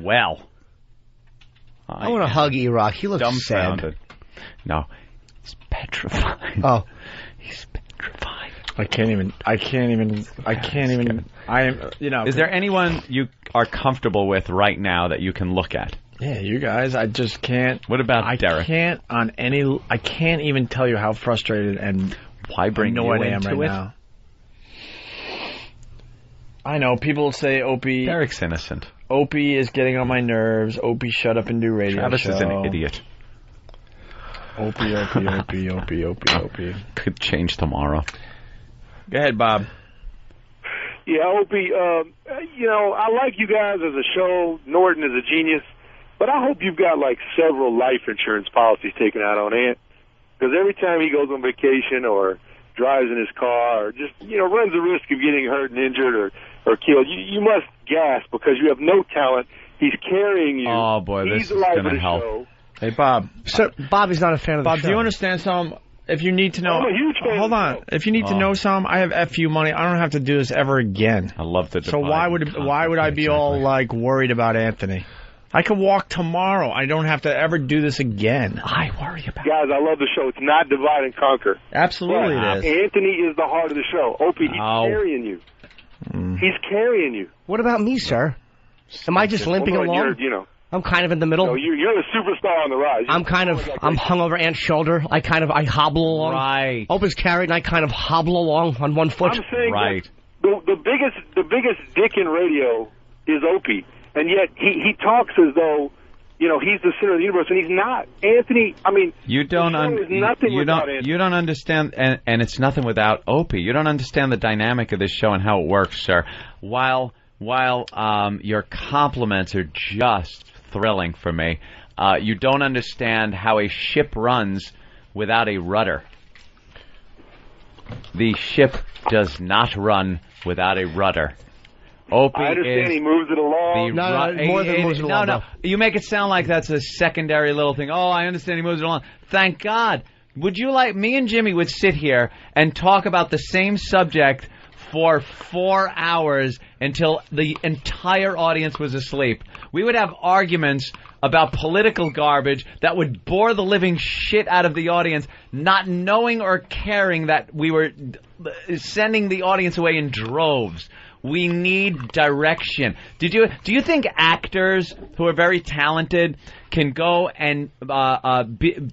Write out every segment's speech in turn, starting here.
Well. I want to hug E-Rock. He looks dumbfounded. sad. No. He's petrified. Oh. He's petrified. I can't even. Is there anyone you are comfortable with right now that you can look at? Yeah, you guys. I just can't. What about Derek? I can't even tell you how frustrated and why bring annoyed you I am into right it? now. I know people say Opie. Derek's innocent. Opie is getting on my nerves. Opie, shut up and do radio. Travis show. is an idiot. Opie. Could change tomorrow. Go ahead, Bob. Yeah, Opie, I like you guys as a show. Norton is a genius. But I hope you've got, like, several life insurance policies taken out on Ant. Because every time he goes on vacation or drives in his car or just, runs the risk of getting hurt and injured or killed, you must gasp because you have no talent. He's carrying you. Oh, boy, He's this is going to help. Show. Hey, Bob. So, Bob is not a fan of the Bob, show. do you understand something? If you need to know... I'm a huge fan Hold on. If you need to know something, I have FU money. I don't have to do this ever again. I love the So why would I be all, like, worried about Anthony? I could walk tomorrow. I don't have to ever do this again. I worry about Guys, I love the show. It's not divide and conquer. Absolutely But it is. Anthony is the heart of the show. Opie, he's carrying you. He's carrying you. What about me, sir? Am I just limping along? I'm kind of in the middle. No, you're the superstar on the rise. I'm hung over Ant's shoulder. I hobble along. Right. Opie's carried, and I kind of hobble along on one foot. I'm saying the biggest dick in radio is Opie, and yet he talks as though he's the center of the universe, and he's not. Anthony, you don't understand, and it's nothing without Opie. You don't understand the dynamic of this show and how it works, sir. While your compliments are just thrilling for me, you don't understand how a ship runs without a rudder. The ship does not run without a rudder. Opie I understand he moves it along. More than moves it along. No. You make it sound like that's a secondary little thing. Oh, I understand he moves it along. Thank God. Would you like me and Jimmy would sit here and talk about the same subject for 4 hours until the entire audience was asleep. We would have arguments about political garbage that would bore the living shit out of the audience, not knowing or caring that we were sending the audience away in droves. We need direction. Do you think actors who are very talented can go and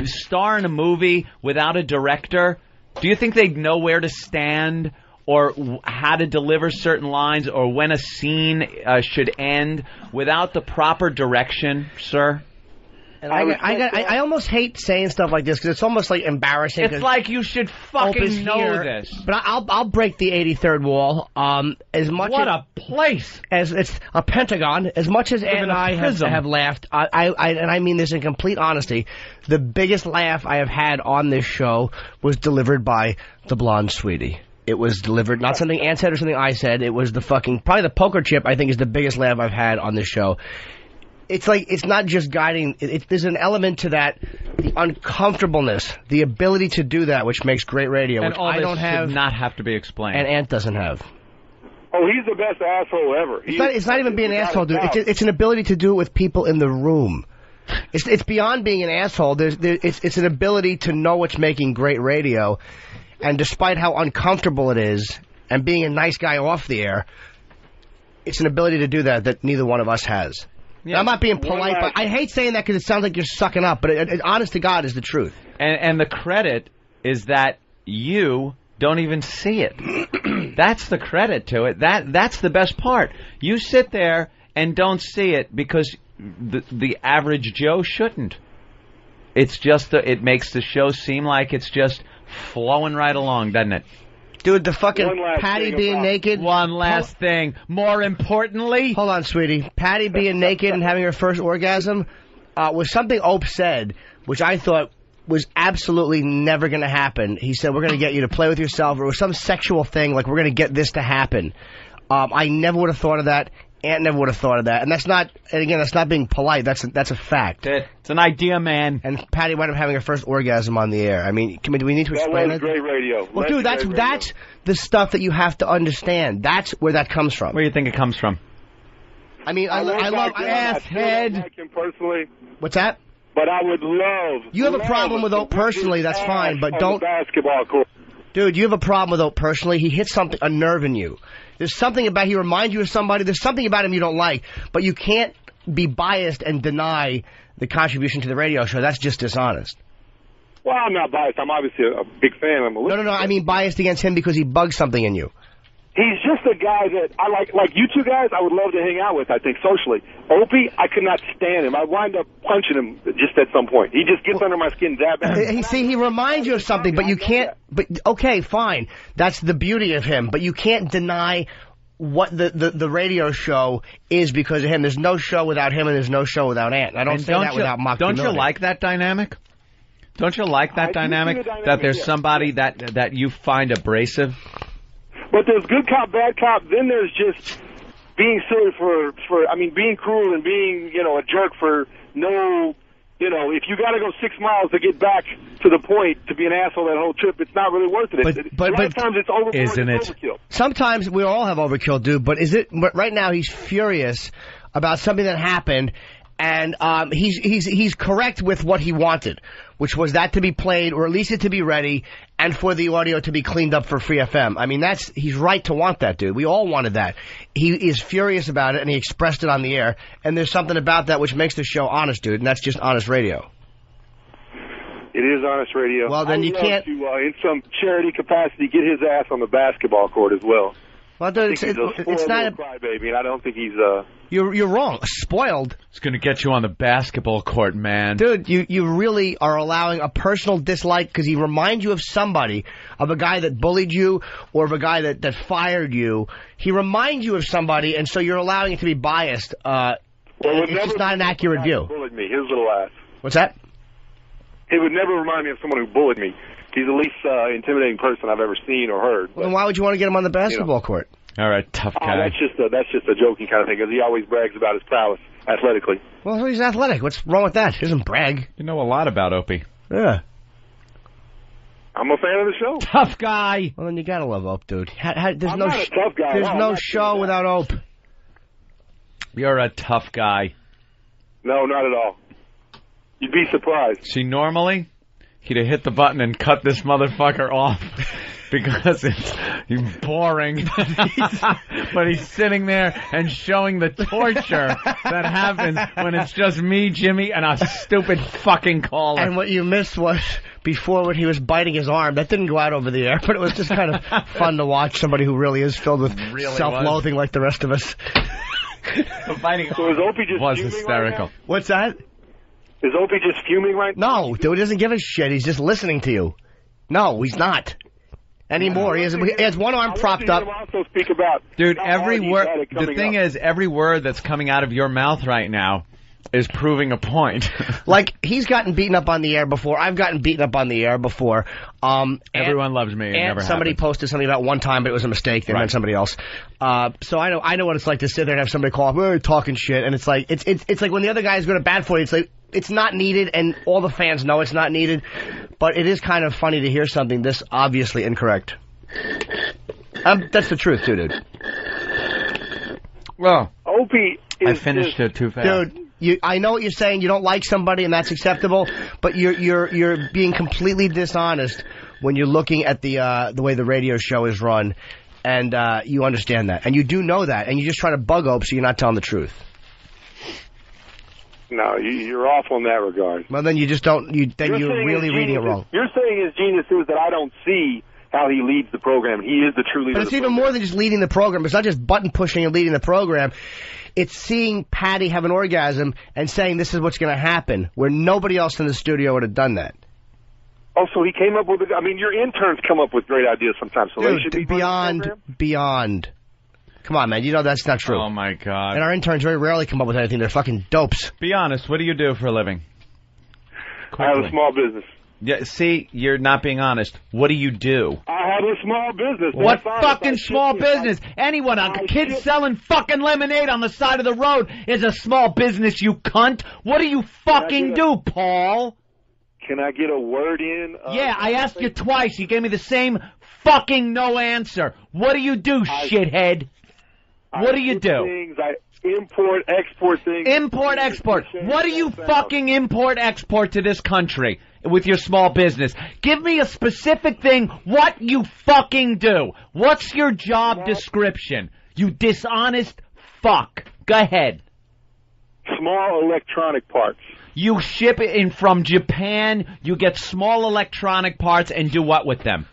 star in a movie without a director? Do you think they'd know where to stand or how to deliver certain lines or when a scene should end without the proper direction, sir? And I almost hate saying stuff like this because it's almost like embarrassing. It's like you should fucking know this. But I'll break the 83rd wall. As much what a place! As it's a pentagon. As much as Ed and I have laughed, and I mean this in complete honesty, the biggest laugh I have had on this show was delivered by the blonde sweetie. It was delivered, not something Ant said or something I said. It was probably the poker chip, I think, is the biggest laugh I've had on this show. It's like, it's not just guiding, there's an element to that, the uncomfortableness, the ability to do that, which makes great radio, and which all I don't have. Should not have to be explained. And Ant doesn't have. Oh, he's the best asshole ever. It's not even being an asshole, dude. It's an ability to do it with people in the room. It's beyond being an asshole. It's an ability to know what's making great radio. And despite how uncomfortable it is, and being a nice guy off the air, it's an ability to do that neither one of us has. Yeah. I'm not being polite, but I hate saying that because it sounds like you're sucking up, but it, honest to God, is the truth. And the credit is that you don't even see it. That's the credit to it. That's the best part. You sit there and don't see it because the average Joe shouldn't. It's just it makes the show seem like it's just flowing right along, doesn't it? Dude, the fucking Patty being naked. One last thing. More importantly. Hold on, sweetie. Patty being naked and having her first orgasm was something Ope said, which I thought was absolutely never going to happen. He said, we're going to get you to play with yourself. Or it was some sexual thing, like we're going to get this to happen. I never would have thought of that. Ant never would have thought of that. And that's not, and again, that's not being polite. That's a fact. It's an idea, man. And Patty wound up having her first orgasm on the air. I mean, do we need to explain that? That was great radio. Well, dude, that's the stuff that you have to understand. That's where that comes from. Where do you think it comes from? I mean, I love asshead. like him personally. What's that? But I would love. You have a problem with Oak personally, that's fine, but don't. Basketball court. Dude, you have a problem with Oak personally. He hits a nerve in you. There's something about, he reminds you of somebody. There's something about him you don't like, but you can't be biased and deny the contribution to the radio show. That's just dishonest. Well, I'm not biased. I'm obviously a big fan. I'm a No. I mean biased against him because he bugs something in you. He's just a guy that I like you two guys, I would love to hang out with, I think, socially. Opie, I could not stand him. I wind up punching him just at some point. He just gets under my skin that bad. He reminds you of something, but you can't, okay, fine. That's the beauty of him, but you can't deny what the radio show is because of him. There's no show without him, and there's no show without Ant. I don't say that without mock Don't humility. you like that dynamic? Don't you like that dynamic? That there's somebody that you find abrasive? But there's good cop, bad cop. Then there's just being silly being cruel and being, a jerk for no, if you got to go 6 miles to get back to the point to be an asshole that whole trip, it's not really worth it. But a lot of times it's overboard. Isn't it? Overkill. Sometimes we all have overkill, dude, but right now he's furious about something that happened, and he's correct with what he wanted, which was that to be played, or at least it to be ready, and for the audio to be cleaned up for Free FM. I mean, he's right to want that, dude. We all wanted that. He is furious about it, and he expressed it on the air, and there's something about that which makes the show honest, dude, and that's just honest radio. It is honest radio. Well, then you can't... To, in some charity capacity, get his ass on the basketball court as well. Well, dude, it's not a crybaby, and I don't think he's You're wrong. Spoiled. It's going to get you on the basketball court, man. Dude, you really are allowing a personal dislike because he reminds you of somebody, of a guy that bullied you or of a guy that fired you. He reminds you of somebody, and so you're allowing it to be biased. It's just not an accurate view. Bullied me, his little ass. What's that? He would never remind me of someone who bullied me. He's the least intimidating person I've ever seen or heard. Well, then why would you want to get him on the basketball court? All right, tough guy. That's just a joking kind of thing because he always brags about his prowess athletically. Well, he's athletic. What's wrong with that? He doesn't brag. You know a lot about Opie. Yeah. I'm a fan of the show. Tough guy. Well, then you gotta love Ope, dude. There's I'm not a tough guy. There's no show without Ope. You're a tough guy. No, not at all. You'd be surprised. See, normally, he'd have hit the button and cut this motherfucker off because he's boring. But he's sitting there and showing the torture that happens when it's just me, Jimmy, and a stupid fucking caller. And what you missed was before when he was biting his arm. That didn't go out over the air, but it was just kind of fun to watch somebody who really is filled with self-loathing like the rest of us. The biting so is Opie just was fuming hysterical. Right now? What's that? Is Opie just fuming right now? No, dude, he doesn't give a shit. He's just listening to you. No, he's not. Anymore. He has one arm propped up. Also speak about dude, every word. The thing is, every word that's coming out of your mouth right now is proving a point. Like, he's gotten beaten up on the air before. I've gotten beaten up on the air before. Everyone loves me. It never somebody happened. Posted something about one time, but it was a mistake. They meant somebody else. So I know what it's like to sit there and have somebody call up, "Hey, talking shit," and it's like it's like when the other guy is going to bat for you. It's like it's not needed, and all the fans know it's not needed. But it is kind of funny to hear something this obviously incorrect. That's the truth, too, dude. Well, Opie is I finished it too fast. Dude, I know what you're saying. You don't like somebody, and that's acceptable. But you're being completely dishonest when you're looking at the way the radio show is run, and you understand that, and you do know that, and you just try to bug Ope so you're not telling the truth. No, you're off on that regard. Well, then you just don't. You're really reading it wrong. You're saying his genius is that I don't see how he leads the program. He is the true leader. But it's even more than just leading the program. It's not just button pushing and leading the program. It's seeing Patty have an orgasm and saying this is what's going to happen, where nobody else in the studio would have done that. Oh, so he came up with it. I mean, your interns come up with great ideas sometimes. So dude, they should be beyond. Come on, man. You know that's not true. Oh, my God. And our interns very rarely come up with anything. They're fucking dopes. Be honest. What do you do for a living? Quickly. I have a small business. Yeah, see, you're not being honest. What do you do? I have a small business. What fucking small business? Anyone, a kid selling fucking lemonade on the side of the road is a small business, you cunt. What do you fucking do, Paul? Can I get a word in? Yeah, I asked you twice. You gave me the same fucking no answer. What do you do, shithead? What do you do? Things, I import, export things. Import, export. What do you fucking import, export to this country with your small business? Give me a specific thing, what you fucking do. What's your job description? You dishonest fuck. Go ahead. Small electronic parts. You ship it in from Japan, you get small electronic parts, and do what with them?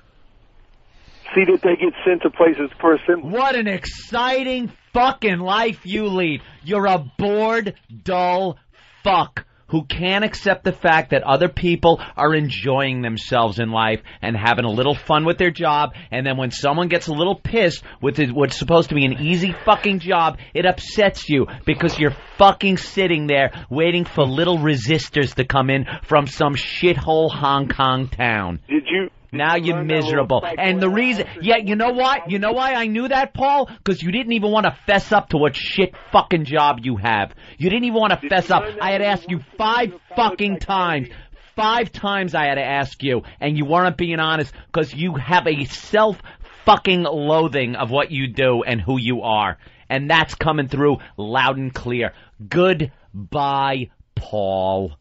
See that they get sent to places for assembly. What an exciting fucking life you lead. You're a bored, dull fuck who can't accept the fact that other people are enjoying themselves in life and having a little fun with their job, and then when someone gets a little pissed with what's supposed to be an easy fucking job, it upsets you because you're fucking sitting there waiting for little resistors to come in from some shithole Hong Kong town. Did you... Now you're miserable. And the reason, yeah, you know what? You know why I knew that, Paul? Because you didn't even want to fess up to what shit fucking job you have. You didn't even want to fess up. I had asked you 5 fucking times. 5 times I had to ask you, and you weren't being honest because you have a self-fucking loathing of what you do and who you are. And that's coming through loud and clear. Goodbye, Paul.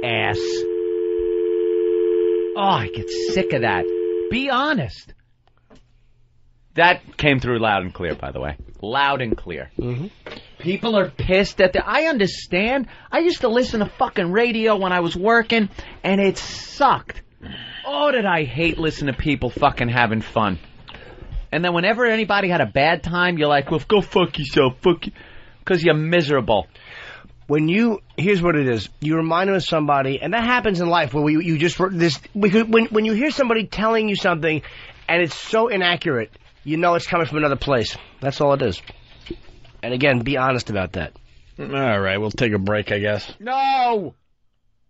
Ass. Oh, I get sick of that. Be honest. That came through loud and clear, by the way. Loud and clear. Mm-hmm. People are pissed at I understand. I used to listen to fucking radio when I was working, and it sucked. Oh, did I hate listening to people fucking having fun. And then whenever anybody had a bad time, you're like, well, go fuck yourself. Fuck you. Because you're miserable. Here's what it is. You remind them of somebody, and that happens in life where when you hear somebody telling you something, and it's so inaccurate, you know it's coming from another place. That's all it is. And again, be honest about that. All right, we'll take a break, I guess. No!